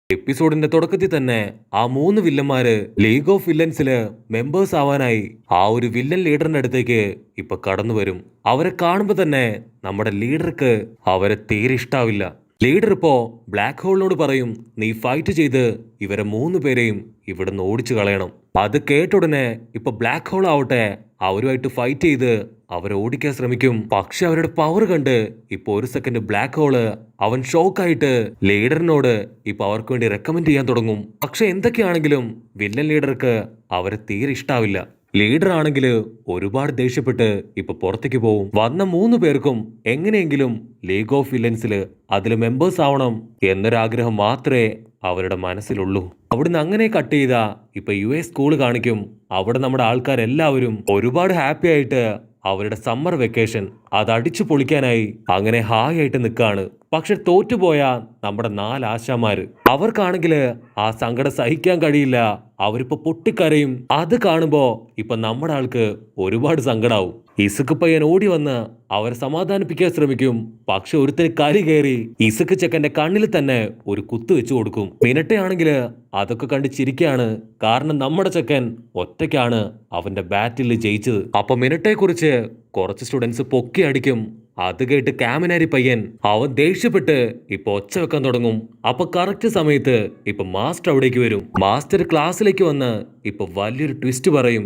എപ്പിസോഡിന്റെ തുടക്കത്തിൽ തന്നെ ആ മൂന്ന് വില്ലന്മാര് ലീഗ് ഓഫ് വില്ലൻസില് മെമ്പേഴ്സ് ആവാനായി ആ ഒരു വില്ലൻ ലീഡറിന്റെ അടുത്തേക്ക് ഇപ്പൊ കടന്നു വരും. അവരെ കാണുമ്പോ തന്നെ നമ്മുടെ ലീഡർക്ക് അവരെ തീരെ ഇഷ്ടാവില്ല. ലീഡർ ഇപ്പോ ബ്ലാക്ക് ഹോളിനോട് പറയും, നീ ഫൈറ്റ് ചെയ്ത് ഇവരെ മൂന്ന് പേരെയും ഇവിടുന്ന് ഓടിച്ചു കളയണം. അത് കേട്ടുടനെ ഇപ്പൊ ബ്ലാക്ക് ഹോൾ ആവട്ടെ അവരുമായിട്ട് ഫൈറ്റ് ചെയ്ത് അവരെ ഓടിക്കാൻ ശ്രമിക്കും. പക്ഷെ അവരുടെ പവർ കണ്ട് ഇപ്പൊ ഒരു സെക്കൻഡ് ബ്ലാക്ക് ഹോള് അവൻ ഷോക്കായിട്ട് ലീഡറിനോട് ഇപ്പൊ അവർക്ക് വേണ്ടി റെക്കമെൻഡ് ചെയ്യാൻ തുടങ്ങും. പക്ഷെ എന്തൊക്കെയാണെങ്കിലും വില്ലൻ ലീഡർക്ക് അവരെ തീരെ ഇഷ്ടാവില്ല. ലീഡർ ആണെങ്കിൽ ഒരുപാട് ദേഷ്യപ്പെട്ട് ഇപ്പൊ പുറത്തേക്ക് പോവും. വന്ന മൂന്ന് പേർക്കും എങ്ങനെയെങ്കിലും ലീഗ് ഓഫ് വില്ലൻസില് അതില് മെമ്പേഴ്സ് ആവണം എന്നൊരാഗ്രഹം മാത്രമേ അവരുടെ മനസ്സിലുള്ളൂ. അവിടുന്ന് അങ്ങനെ കട്ട് ചെയ്താ ഇപ്പൊ US സ്കൂള് കാണിക്കും. അവിടെ നമ്മുടെ ആൾക്കാരെല്ലാവരും ഒരുപാട് ഹാപ്പി ആയിട്ട് അവരുടെ സമ്മർ വെക്കേഷൻ അത് അടിച്ചു പൊളിക്കാനായി അങ്ങനെ ഹായ് ആയിട്ട് നിൽക്കാണ്. പക്ഷെ തോറ്റുപോയ നമ്മുടെ 4 ആശാമാര് അവർക്കാണെങ്കില് ആ സങ്കടം സഹിക്കാൻ കഴിയില്ല. അവരിപ്പോ പൊട്ടിക്കരയും. അത് കാണുമ്പോ ഇപ്പൊ നമ്മുടെ ആൾക്ക് ഒരുപാട് സങ്കടാവും. ഇസുക്ക് പയ്യൻ ഓടി വന്ന് അവരെ സമാധാനിപ്പിക്കാൻ ശ്രമിക്കും. പക്ഷെ ഒരുത്തിന് കരി കയറി ഇസുക്ക് ചെക്കന്റെ കണ്ണിൽ തന്നെ ഒരു കുത്തു വെച്ചു കൊടുക്കും. മിനട്ടയാണെങ്കില് അതൊക്കെ കണ്ട് ചിരിക്കാണ്. കാരണം നമ്മുടെ ചെക്കൻ ഒറ്റയ്ക്കാണ് അവന്റെ ബാറ്റിൽ ജയിച്ചത്. അപ്പൊ മിനട്ടയെ കുറിച്ച് കുറച്ച് സ്റ്റുഡൻസ് പൊക്കി അടിക്കും. അത് കേട്ട് കാമിനാരി പയ്യൻ അവൻ ദേഷ്യപ്പെട്ട് ഇപ്പൊ ഒച്ച വെക്കാൻ തുടങ്ങും. അപ്പൊ കറക്റ്റ് സമയത്ത് ഇപ്പൊ മാസ്റ്റർ അവിടേക്ക് വരും. മാസ്റ്റർ ക്ലാസ്സിലേക്ക് വന്ന് ഇപ്പൊ വലിയൊരു ട്വിസ്റ്റ് പറയും.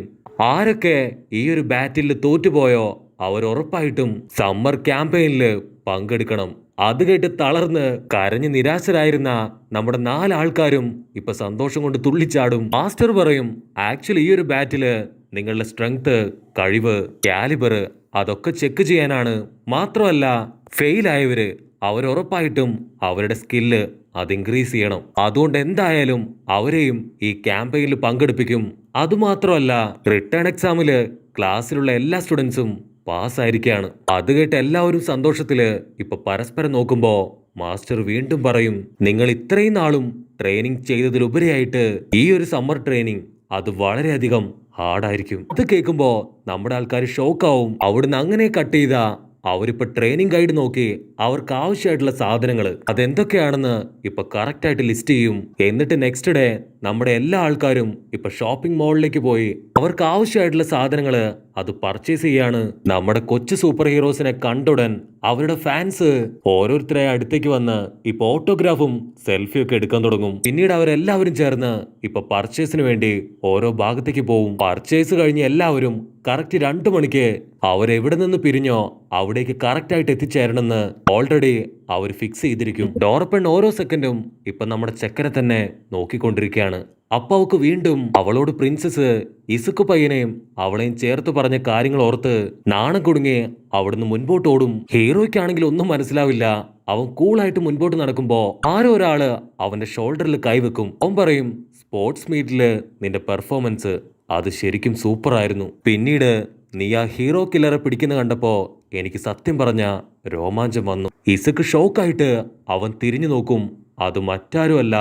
ആരൊക്കെ ഈ ഒരു ബാറ്റിൽ തോറ്റുപോയോ അവർ ഉറപ്പായിട്ടും സമ്മർ ക്യാമ്പയിനില് പങ്കെടുക്കണം. അത് കേട്ട് തളർന്ന് കരഞ്ഞ് നിരാശരായിരുന്ന നമ്മുടെ 4 ആൾക്കാരും ഇപ്പൊ സന്തോഷം കൊണ്ട് തുള്ളിച്ചാടും. മാസ്റ്റർ പറയും, ആക്ച്വലി ഈ ഒരു ബാറ്റില് നിങ്ങളുടെ സ്ട്രെങ്ത്, കഴിവ്, കാലിബർ അതൊക്കെ ചെക്ക് ചെയ്യാനാണ്. മാത്രമല്ല ഫെയിൽ ആയവര് അവരുറപ്പായിട്ടും അവരുടെ സ്കില്ല് അത് ഇൻക്രീസ് ചെയ്യണം. അതുകൊണ്ട് എന്തായാലും അവരെയും ഈ ക്യാമ്പയിനിൽ പങ്കെടുപ്പിക്കും. അതുമാത്രമല്ല റിട്ടേൺ എക്സാമില് ക്ലാസ്സിലുള്ള എല്ലാ സ്റ്റുഡൻസും പാസ്സായിരിക്കുകയാണ്. അത് കേട്ട് എല്ലാവരും സന്തോഷത്തില് ഇപ്പൊ പരസ്പരം നോക്കുമ്പോ മാസ്റ്റർ വീണ്ടും പറയും, നിങ്ങൾ ഇത്രയും നാളും ട്രെയിനിങ് ചെയ്തതിലുപരിയായിട്ട് ഈ ഒരു സമ്മർ ട്രെയിനിങ് അത് വളരെയധികം ഹാർഡായിരിക്കും. അത് കേൾക്കുമ്പോ നമ്മുടെ ആൾക്കാർ ഷോക്കാവും. അവിടുന്ന് അങ്ങനെ കട്ട് ചെയ്താ അവരിപ്പോ ട്രെയിനിങ് ഗൈഡ് നോക്കി അവർക്ക് ആവശ്യമായിട്ടുള്ള സാധനങ്ങൾ അതെന്തൊക്കെയാണെന്ന് ഇപ്പൊ കറക്റ്റ് ആയിട്ട് ലിസ്റ്റ് ചെയ്യും. എന്നിട്ട് നെക്സ്റ്റ് ഡേ നമ്മുടെ എല്ലാ ആൾക്കാരും ഇപ്പൊ ഷോപ്പിംഗ് മോളിലേക്ക് പോയി അവർക്ക് ആവശ്യമായിട്ടുള്ള സാധനങ്ങൾ അത് പർച്ചേസ് ചെയ്യാണ്. നമ്മുടെ കൊച്ചു സൂപ്പർ ഹീറോസിനെ കണ്ടുടൻ അവരുടെ ഫാൻസ് ഓരോരുത്തരെ അടുത്തേക്ക് വന്ന് ഇപ്പൊ ഓട്ടോഗ്രാഫും സെൽഫിയും ഒക്കെ എടുക്കാൻ തുടങ്ങും. പിന്നീട് അവരെല്ലാവരും ചേർന്ന് ഇപ്പൊ പർച്ചേസിന് വേണ്ടി ഓരോ ഭാഗത്തേക്ക് പോവും. പർച്ചേസ് കഴിഞ്ഞ് എല്ലാവരും കറക്റ്റ് 2 മണിക്ക് അവരെവിടെ നിന്ന് പിരിഞ്ഞോ അവിടേക്ക് കറക്റ്റ് ആയിട്ട് എത്തിച്ചേരണമെന്ന് ഓൾറെഡി അവർ ഫിക്സ് ചെയ്തിരിക്കും. ഡോറപ്പൺ ഓരോ സെക്കൻഡും ഇപ്പൊ നമ്മുടെ ചെക്കനെ തന്നെ നോക്കിക്കൊണ്ടിരിക്കുകയാണ്. അപ്പൊ അവക്ക് വീണ്ടും അവളോട് പ്രിൻസസ് ഇസുക്ക് പയ്യനെയും അവളെയും ചേർത്ത് പറഞ്ഞ കാര്യങ്ങൾ ഓർത്ത് നാണം കുടുങ്ങി അവിടുന്ന് മുൻപോട്ട് ഓടും. ഹീറോയ്ക്കാണെങ്കിൽ ഒന്നും മനസ്സിലാവില്ല. അവൻ കൂളായിട്ട് മുൻപോട്ട് നടക്കുമ്പോ ആരോ ഒരാള് അവന്റെ ഷോൾഡറിൽ കൈവെക്കും. അവൻ പറയും, സ്പോർട്സ് മീറ്റില് നിന്റെ പെർഫോമൻസ് അത് ശരിക്കും സൂപ്പർ ആയിരുന്നു. പിന്നീട് നീ ആ ഹീറോ കില്ലറെ പിടിക്കുന്ന കണ്ടപ്പോ എനിക്ക് സത്യം പറഞ്ഞ രോമാഞ്ചം വന്നു. ഇസക്ക് ഷോക്കായിട്ട് അവൻ തിരിഞ്ഞു നോക്കും. അത് മറ്റാരുമല്ല,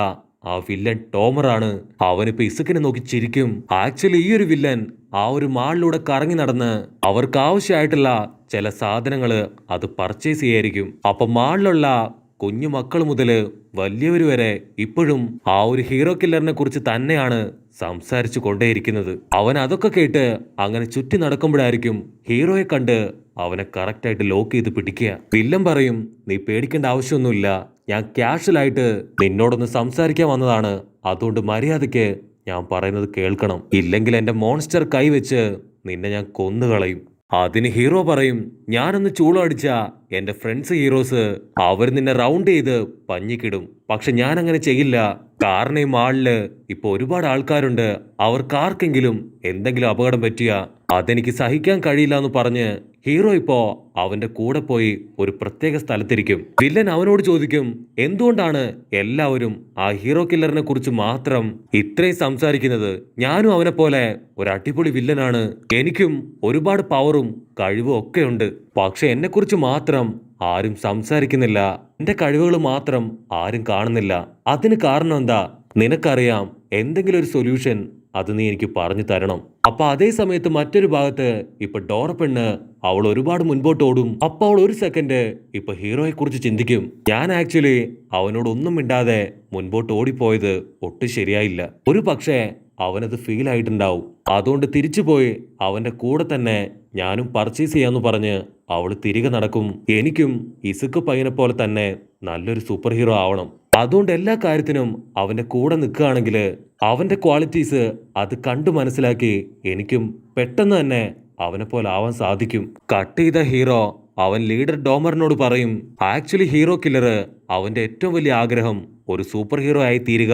ആ വില്ലൻ ടോമറാണ്. അവനിപ്പോ ഇസക്കിനെ നോക്കി ചിരിക്കും. ആക്ച്വലി ഈ ഒരു വില്ലൻ ആ ഒരു മാളിലൂടെ കറങ്ങി നടന്ന് അവർക്ക് ആവശ്യമായിട്ടുള്ള ചില സാധനങ്ങള് അത് പർച്ചേസ് ചെയ്യായിരിക്കും. അപ്പൊ മാളിലുള്ള കുഞ്ഞു മക്കൾ മുതല് വലിയവര് വരെ ഇപ്പോഴും ആ ഒരു ഹീറോ കില്ലറിനെ കുറിച്ച് തന്നെയാണ് സംസാരിച്ചു കൊണ്ടേയിരിക്കുന്നത്. അവൻ അതൊക്കെ കേട്ട് അങ്ങനെ ചുറ്റി നടക്കുമ്പോഴായിരിക്കും ഹീറോയെ കണ്ട് അവനെ കറക്റ്റായിട്ട് ലോക്ക് ചെയ്ത് പിടിക്കുക. വില്ലൻ പറയും, നീ പേടിക്കേണ്ട ആവശ്യമൊന്നുമില്ല, ഞാൻ ക്യാഷ്വലായിട്ട് നിന്നോടൊന്ന് സംസാരിക്കാൻ വന്നതാണ്. അതുകൊണ്ട് മര്യാദയ്ക്ക് ഞാൻ പറയുന്നത് കേൾക്കണം, ഇല്ലെങ്കിൽ എന്റെ മോൺസ്റ്റർ കൈവച്ച് നിന്നെ ഞാൻ കൊന്നുകളയും. അതിന് ഹീറോ പറയും, ഞാനൊന്ന് ചൂളടിച്ച എന്റെ ഫ്രണ്ട്സ് ഹീറോസ് അവർ നിന്നെ റൗണ്ട് ചെയ്ത് പഞ്ഞിക്കിടും. പക്ഷെ ഞാൻ അങ്ങനെ ചെയ്യില്ല. കാരണം ഈ മാളില് ഇപ്പൊ ഒരുപാട് ആൾക്കാരുണ്ട്. അവർക്കാർക്കെങ്കിലും എന്തെങ്കിലും അപകടം പറ്റിയ അതെനിക്ക് സഹിക്കാൻ കഴിയില്ല എന്ന് പറഞ്ഞ് ഹീറോ ഇപ്പോ അവന്റെ കൂടെ പോയി ഒരു പ്രത്യേക സ്ഥലത്തിരിക്കും. വില്ലൻ അവനോട് ചോദിക്കും, എന്തുകൊണ്ടാണ് എല്ലാവരും ആ ഹീറോ കില്ലറിനെ കുറിച്ച് മാത്രം ഇത്രയും സംസാരിക്കുന്നത്? ഞാനും അവനെ പോലെ ഒരു അടിപൊളി വില്ലനാണ്. എനിക്കും ഒരുപാട് പവറും കഴിവും ഒക്കെ ഉണ്ട്. പക്ഷെ എന്നെ കുറിച്ച് മാത്രം ആരും സംസാരിക്കുന്നില്ല. എന്റെ കഴിവുകൾ മാത്രം ആരും കാണുന്നില്ല. അതിന് കാരണം എന്താ? നിനക്കറിയാം, എന്തെങ്കിലും ഒരു സൊല്യൂഷൻ അത് നീ എനിക്ക് പറഞ്ഞു തരണം. അപ്പൊ അതേ സമയത്ത് മറ്റൊരു ഭാഗത്ത് ഇപ്പൊ ഡോറ പെണ്ണ് അവൾ ഒരുപാട് മുൻപോട്ട് ഓടും. അപ്പൊ അവൾ ഒരു സെക്കൻഡ് ഇപ്പൊ ഹീറോയെ കുറിച്ച് ചിന്തിക്കും. ഞാൻ ആക്ച്വലി അവനോട് ഒന്നും മിണ്ടാതെ മുൻപോട്ട് ഓടിപ്പോയത് ഒട്ടും ശരിയായില്ല. ഒരു പക്ഷേ അവനത് ഫീൽ ആയിട്ടുണ്ടാവും. അതുകൊണ്ട് തിരിച്ചുപോയി അവന്റെ കൂടെ തന്നെ ഞാനും പർച്ചേസ് ചെയ്യാന്ന് പറഞ്ഞ് അവള് തിരികെ നടക്കും. എനിക്കും ഇസുക്ക് പയ്യനെ പോലെ തന്നെ നല്ലൊരു സൂപ്പർ ഹീറോ ആവണം. അതുകൊണ്ട് എല്ലാ കാര്യത്തിനും അവന്റെ കൂടെ നിൽക്കുകയാണെങ്കിൽ അവന്റെ ക്വാളിറ്റീസ് അത് കണ്ടു മനസ്സിലാക്കി എനിക്കും പെട്ടെന്ന് തന്നെ അവനെ പോലെ ആവാൻ സാധിക്കും. കട്ട് ചെയ്ത ഹീറോ അവൻ ലീഡർ ഡോമറിനോട് പറയും, ആക്ച്വലി ഹീറോ കില്ലർ അവന്റെ ഏറ്റവും വലിയ ആഗ്രഹം ഒരു സൂപ്പർ ഹീറോ ആയി തീരുക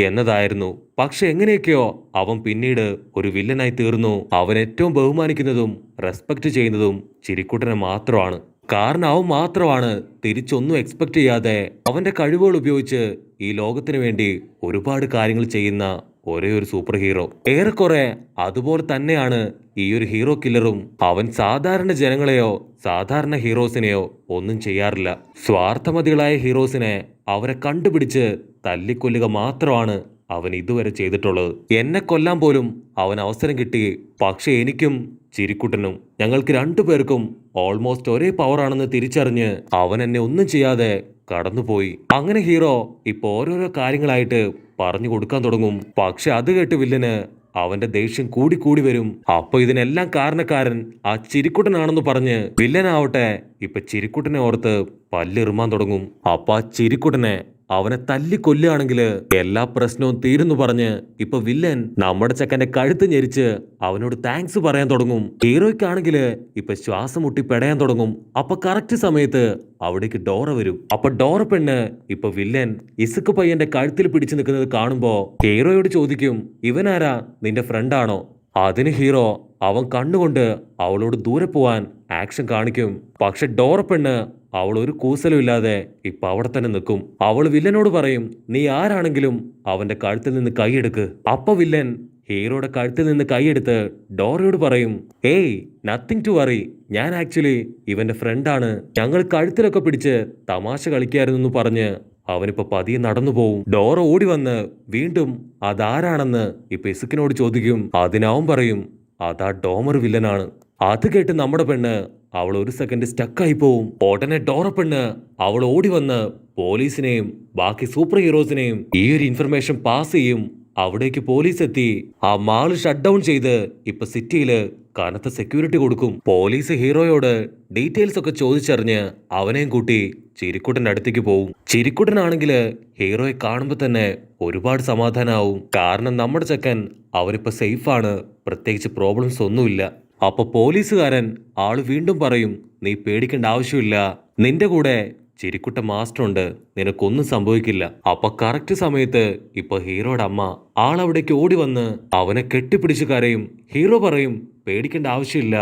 എന്നതായിരുന്നു. പക്ഷെ എങ്ങനെയൊക്കെയോ അവൻ പിന്നീട് ഒരു വില്ലനായി തീർന്നു. അവൻ ഏറ്റവും ബഹുമാനിക്കുന്നതും റെസ്പെക്ട് ചെയ്യുന്നതും ചിരിക്കുട്ടനെ മാത്രമാണ്. കാരണം അവൻ മാത്രമാണ് തിരിച്ചൊന്നും എക്സ്പെക്ട് ചെയ്യാതെ അവന്റെ കഴിവുകൾ ഉപയോഗിച്ച് ഈ ലോകത്തിന് വേണ്ടി ഒരുപാട് കാര്യങ്ങൾ ചെയ്യുന്ന ഒരേ ഒരു സൂപ്പർ ഹീറോ. ഏറെക്കുറെ അതുപോലെ തന്നെയാണ് ഈ ഒരു ഹീറോ കില്ലറും. അവൻ സാധാരണ ജനങ്ങളെയോ സാധാരണ ഹീറോസിനെയോ ഒന്നും ചെയ്യാറില്ല. സ്വാർത്ഥമതികളായ ഹീറോസിനെ അവരെ കണ്ടുപിടിച്ച് തല്ലിക്കൊല്ലുക മാത്രമാണ് അവൻ ഇതുവരെ ചെയ്തിട്ടുള്ളത്. എന്നെ കൊല്ലാൻ പോലും അവൻ അവസരം കിട്ടി. പക്ഷെ എനിക്കും ചിരിക്കുട്ടനും ഞങ്ങൾക്ക് രണ്ടുപേർക്കും ഓൾമോസ്റ്റ് ഒരേ പവറാണെന്ന് തിരിച്ചറിഞ്ഞ് അവൻ എന്നെ ഒന്നും ചെയ്യാതെ കടന്നുപോയി. അങ്ങനെ ഹീറോ ഇപ്പൊ ഓരോരോ കാര്യങ്ങളായിട്ട് പറഞ്ഞു കൊടുക്കാൻ തുടങ്ങും. പക്ഷെ അത് കേട്ട് വില്ലന് അവന്റെ ദേഷ്യം കൂടി കൂടി വരും. അപ്പൊ ഇതിനെല്ലാം കാരണക്കാരൻ ആ ചിരിക്കുട്ടനാണെന്ന് പറഞ്ഞ് വില്ലനാവട്ടെ ഇപ്പൊ ചിരിക്കുട്ടനെ ഓർത്ത് പല്ലിറുമാൻ തുടങ്ങും. അപ്പൊ ആ ചിരിക്കുട്ടനെ അവനെ തല്ലിക്കൊല്ലുകയാണെങ്കിൽ എല്ലാ പ്രശ്നവും തീരുന്നു പറഞ്ഞ് ഇപ്പൊ വില്ലൻ നമ്മുടെ ചെക്കന്റെ കഴുത്ത് ഞെരിച്ച് അവനോട് താങ്ക്സ് പറയാൻ തുടങ്ങും. ഹീറോയ്ക്കാണെങ്കിൽ ഇപ്പൊ ശ്വാസം മുട്ടി പെടയാൻ തുടങ്ങും. അപ്പൊ കറക്റ്റ് സമയത്ത് അവിടേക്ക് ഡോറ വരും. അപ്പൊ ഡോറ പെണ്ണ് ഇപ്പൊ വില്ലൻ ഇസുക്ക് പയ്യന്റെ കഴുത്തിൽ പിടിച്ചു നിൽക്കുന്നത് കാണുമ്പോ ഹീറോയോട് ചോദിക്കും, ഇവനാരാ, നിന്റെ ഫ്രണ്ടാണോ? അതിന് ഹീറോ അവൻ കണ്ണുകൊണ്ട് അവളോട് ദൂരെ പോവാൻ ആക്ഷൻ കാണിക്കും. പക്ഷെ ഡോറ പെണ്ണ് അവൾ ഒരു കൂസലും ഇല്ലാതെ ഇപ്പൊ അവിടെ തന്നെ നിൽക്കും. അവൾ വില്ലനോട് പറയും, നീ ആരാണെങ്കിലും അവന്റെ കഴുത്തിൽ നിന്ന് കൈയെടുക്ക്. അപ്പൊ വില്ലൻ ഹീറോയുടെ കഴുത്തിൽ നിന്ന് കൈയെടുത്ത് ഡോറയോട് പറയും, ഏയ് നത്തിങ് ടു വറി, ഞാൻ ആക്ച്വലി ഇവന്റെ ഫ്രണ്ടാണ്. ഞങ്ങൾ കഴുത്തിലൊക്കെ പിടിച്ച് തമാശ കളിക്കായിരുന്നു പറഞ്ഞ് അവനിപ്പോ പതിയെ നടന്നു പോവും. ഡോറ ഓടി വന്ന് വീണ്ടും അതാരാണെന്ന് ഇപ്പൊ ഇസുക്കിനോട് ചോദിക്കും. അതിനവൻ പറയും, അതാ ഡോമർ വില്ലനാണ്. അത് കേട്ട് നമ്മുടെ പെണ്ണ് അവൾ ഒരു സെക്കൻഡ് സ്റ്റക്കായി പോവും. ഉടനെ ഡോറ പെണ്ണ് അവൾ ഓടി വന്ന് പോലീസിനെയും ബാക്കി സൂപ്പർ ഹീറോസിനെയും ഈ ഒരു ഇൻഫർമേഷൻ പാസ് ചെയ്യും. അവിടേക്ക് പോലീസ് എത്തി ആ മാള് ഷട്ട് ഡൗൺ ചെയ്ത് ഇപ്പൊ സിറ്റിയില് കനത്ത സെക്യൂരിറ്റി കൊടുക്കും. പോലീസ് ഹീറോയോട് ഡീറ്റെയിൽസ് ഒക്കെ ചോദിച്ചറിഞ്ഞ് അവനെയും കൂട്ടി ചിരിക്കുട്ടന്റെ അടുത്തേക്ക് പോവും. ചിരിക്കുട്ടനാണെങ്കില് ഹീറോയെ കാണുമ്പോ തന്നെ ഒരുപാട് സമാധാനാവും. കാരണം നമ്മുടെ ചെക്കൻ അവനിപ്പോ സേഫാണ്, പ്രത്യേകിച്ച് പ്രോബ്ലംസ് ഒന്നുമില്ല. അപ്പൊ പോലീസുകാരൻ ആള് വീണ്ടും പറയും, നീ പേടിക്കേണ്ട ആവശ്യമില്ല, നിന്റെ കൂടെ ചിരിക്കുട്ട മാസ്റ്റർ ഉണ്ട്, നിനക്കൊന്നും സംഭവിക്കില്ല. അപ്പൊ കറക്റ്റ് സമയത്ത് ഇപ്പൊ ഹീറോയുടെ അമ്മ ആളവിടേക്ക് ഓടി വന്ന് അവനെ കെട്ടിപ്പിടിച്ച് കരയും. ഹീറോ പറയും, പേടിക്കേണ്ട ആവശ്യമില്ല,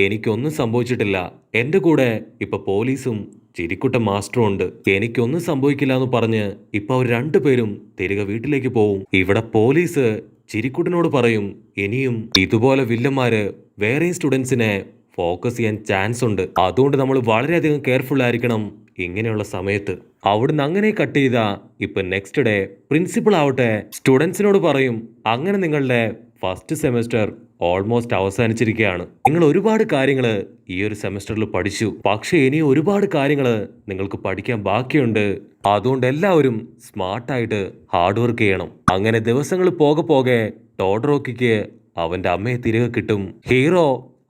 എനിക്കൊന്നും സംഭവിച്ചിട്ടില്ല, എന്റെ കൂടെ ഇപ്പൊ പോലീസും ചിരിക്കുട്ട മാസ്റ്ററും ഉണ്ട്, എനിക്കൊന്നും സംഭവിക്കില്ല എന്ന് പറഞ്ഞ് ഇപ്പൊ അവർ രണ്ടുപേരും തിരികെ വീട്ടിലേക്ക് പോവും. ഇവിടെ പോലീസ് ചിരിക്കുട്ടനോട് പറയും, ഇനിയും ഇതുപോലെ വില്ലന്മാര് വേറെയും സ്റ്റുഡൻസിനെ ഫോക്കസ് ചെയ്യാൻ ചാൻസ് ഉണ്ട്, അതുകൊണ്ട് നമ്മൾ വളരെയധികം കെയർഫുൾ ആയിരിക്കണം ഇങ്ങനെയുള്ള സമയത്ത്. അവിടുന്ന് അങ്ങനെ കട്ട് ചെയ്ത ഇപ്പൊ നെക്സ്റ്റ് ഡേ പ്രിൻസിപ്പൾ ആവട്ടെ സ്റ്റുഡൻസിനോട് പറയും, അങ്ങനെ നിങ്ങളുടെ ഫസ്റ്റ് സെമസ്റ്റർ ഓൾമോസ്റ്റ് അവസാനിച്ചിരിക്കുകയാണ്. നിങ്ങൾ ഒരുപാട് കാര്യങ്ങൾ ഈ ഒരു സെമസ്റ്ററിൽ പഠിച്ചു. പക്ഷെ ഇനി ഒരുപാട് കാര്യങ്ങൾ നിങ്ങൾക്ക് പഠിക്കാൻ ബാക്കിയുണ്ട്. അതുകൊണ്ട് എല്ലാവരും സ്മാർട്ടായിട്ട് ഹാർഡ് വർക്ക് ചെയ്യണം. അങ്ങനെ ദിവസങ്ങൾ പോകെ പോകെ ടോഡറോക്കിക്ക് അവന്റെ അമ്മയെ തിരികെ കിട്ടും. ഹീറോ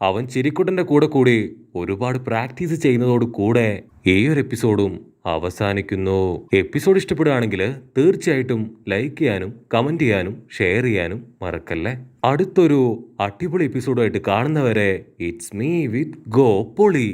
അവൻ ചിരിക്കുട്ടന്റെ കൂടെ കൂടി ഒരുപാട് പ്രാക്ടീസ് ചെയ്യുന്നതോട് കൂടെ ഈ ഒരു എപ്പിസോഡും അവസാനിക്കുന്നു. എപ്പിസോഡ് ഇഷ്ടപ്പെടുകയാണെങ്കിൽ തീർച്ചയായിട്ടും ലൈക്ക് ചെയ്യാനും കമന്റ് ചെയ്യാനും ഷെയർ ചെയ്യാനും മറക്കല്ലേ. അടുത്തൊരു അടിപൊളി എപ്പിസോഡുമായിട്ട് കാണുന്നവരെ ഇറ്റ്സ് മീ വിത്ത് ഗോപൊളി.